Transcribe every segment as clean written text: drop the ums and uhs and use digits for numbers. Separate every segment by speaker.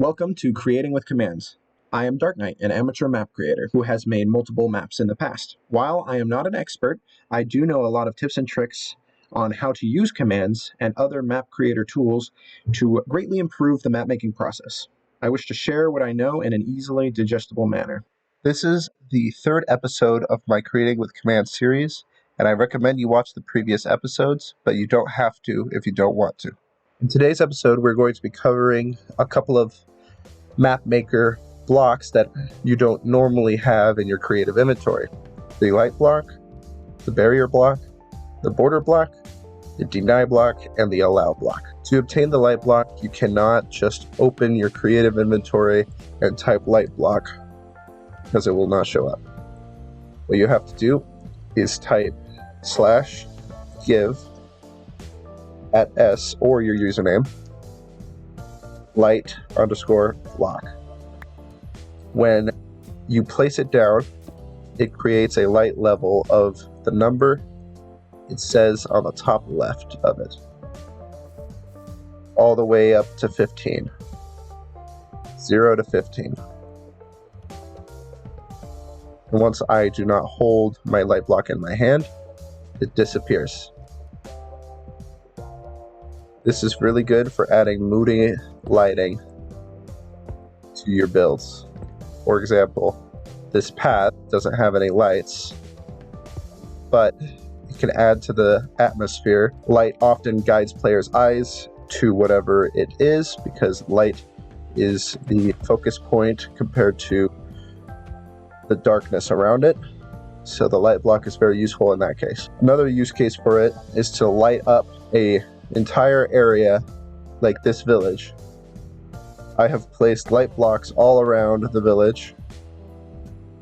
Speaker 1: Welcome to Creating with Commands. I am Dark Knight, an amateur map creator who has made multiple maps in the past. While I am not an expert, I do know a lot of tips and tricks on how to use commands and other map creator tools to greatly improve the map making process. I wish to share what I know in an easily digestible manner.
Speaker 2: This is the third episode of my Creating with Commands series, and I recommend you watch the previous episodes, but you don't have to if you don't want to. In today's episode, we're going to be covering a couple of map maker blocks that you don't normally have in your creative inventory. The light block, the barrier block, the border block, the deny block, and the allow block. To obtain the light block, you cannot just open your creative inventory and type light block, because it will not show up. What you have to do is type /give at s or your username light_block. When you place it down, it creates a light level of the number it says on the top left of it, all the way up to 15. 0 to 15. And once I do not hold my light block in my hand, it disappears. This is really good for adding moody lighting to your builds. For example, this path doesn't have any lights, but it can add to the atmosphere. Light often guides players' eyes to whatever it is, because light is the focus point compared to the darkness around it. So the light block is very useful in that case. Another use case for it is to light up an entire area like this village. I have placed light blocks all around the village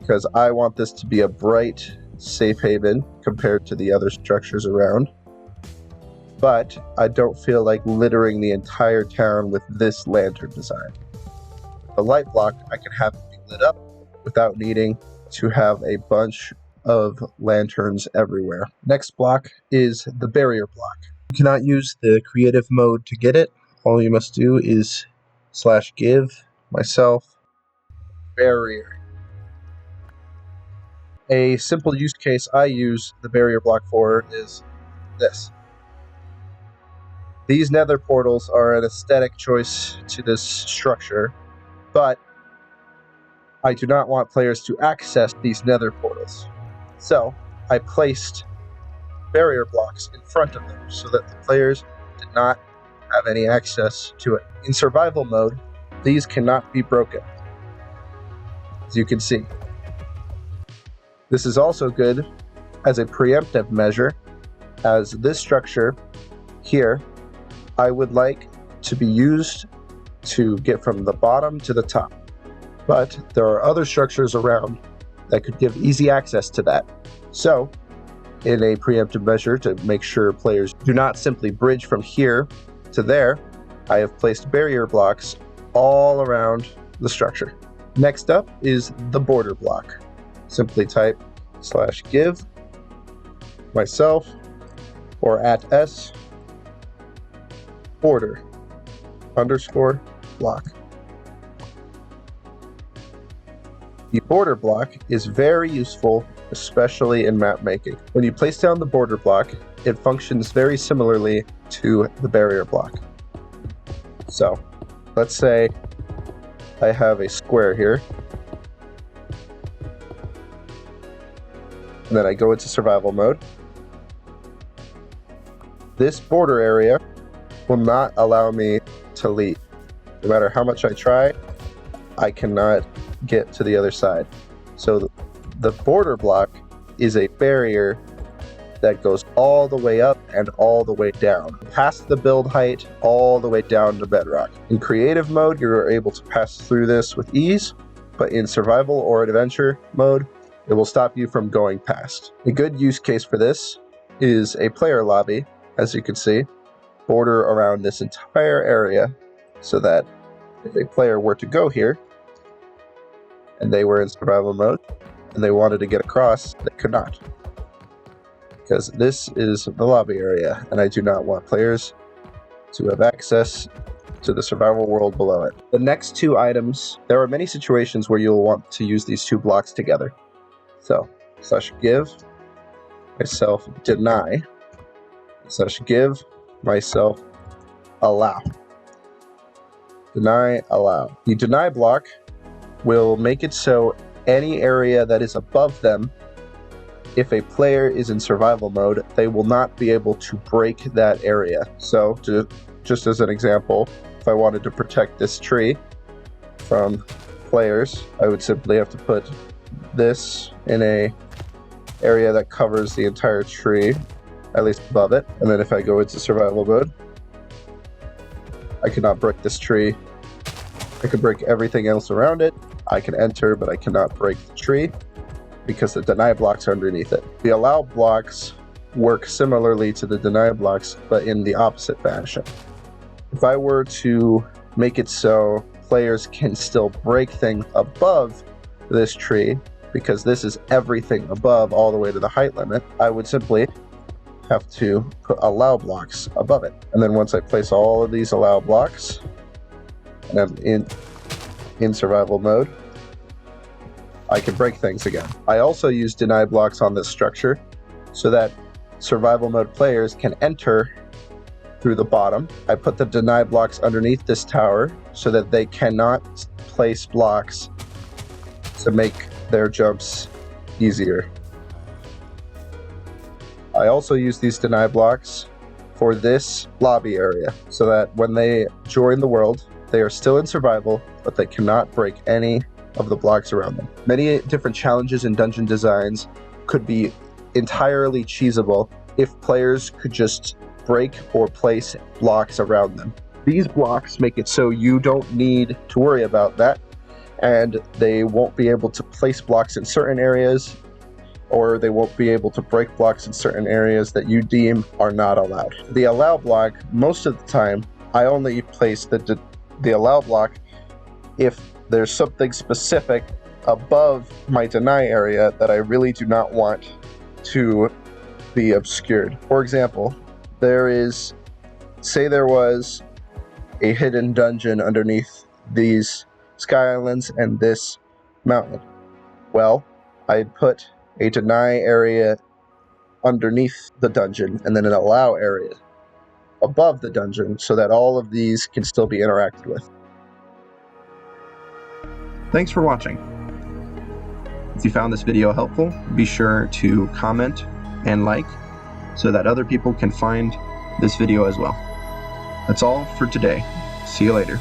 Speaker 2: because I want this to be a bright safe haven compared to the other structures around. But I don't feel like littering the entire town with this lantern design. The light block, I can have it be lit up without needing to have a bunch of lanterns everywhere. Next block is the barrier block. You cannot use the creative mode to get it. All you must do is /give myself barrier. A simple use case I use the barrier block for is this. These nether portals are an aesthetic choice to this structure, but I do not want players to access these nether portals. So I placed barrier blocks in front of them so that the players did not have any access to it. In survival mode, these cannot be broken, as you can see. This is also good as a preemptive measure, as this structure here I would like to be used to get from the bottom to the top. But there are other structures around that could give easy access to that. So, in a preemptive measure to make sure players do not simply bridge from here to there, I have placed barrier blocks all around the structure. Next up is the border block. Simply type /give myself or @s border_block. The border block is very useful, especially in map making. When you place down the border block, it functions very similarly to the barrier block. So, let's say I have a square here, and then I go into survival mode. This border area will not allow me to leave. No matter how much I try, I cannot get to the other side. So the border block is a barrier that goes all the way up and all the way down, past the build height, all the way down to bedrock. In creative mode, you're able to pass through this with ease, but in survival or adventure mode, it will stop you from going past. A good use case for this is a player lobby, as you can see, border around this entire area, so that if a player were to go here, and they were in survival mode, and they wanted to get across, they could not. Because this is the lobby area, and I do not want players to have access to the survival world below it. The next two items, there are many situations where you'll want to use these two blocks together. So, /give myself deny /give myself allow. Deny, allow. The deny block will make it so any area that is above them, if a player is in survival mode, they will not be able to break that area. So, just as an example, if I wanted to protect this tree from players, I would simply have to put this in a area that covers the entire tree, at least above it. And then if I go into survival mode, I cannot break this tree. I can break everything else around it. I can enter, but I cannot break the tree because the deny blocks are underneath it. The allow blocks work similarly to the deny blocks, but in the opposite fashion. If I were to make it so players can still break things above this tree, because this is everything above all the way to the height limit, I would simply have to put allow blocks above it. And then once I place all of these allow blocks, and I'm in survival mode, I can break things again. I also use deny blocks on this structure so that survival mode players can enter through the bottom. I put the deny blocks underneath this tower so that they cannot place blocks to make their jumps easier. I also use these deny blocks for this lobby area so that when they join the world, they are still in survival, but they cannot break any of the blocks around them. Many different challenges in dungeon designs could be entirely cheesable if players could just break or place blocks around them. These blocks make it so you don't need to worry about that, and they won't be able to place blocks in certain areas, or they won't be able to break blocks in certain areas that you deem are not allowed. The allow block, most of the time, I only place the allow block if there's something specific above my deny area that I really do not want to be obscured. For example, say there was a hidden dungeon underneath these Sky Islands and this mountain. Well, I'd put a deny area underneath the dungeon and then an allow area above the dungeon so that all of these can still be interacted with.
Speaker 1: Thanks for watching. If you found this video helpful, be sure to comment and like so that other people can find this video as well. That's all for today. See you later.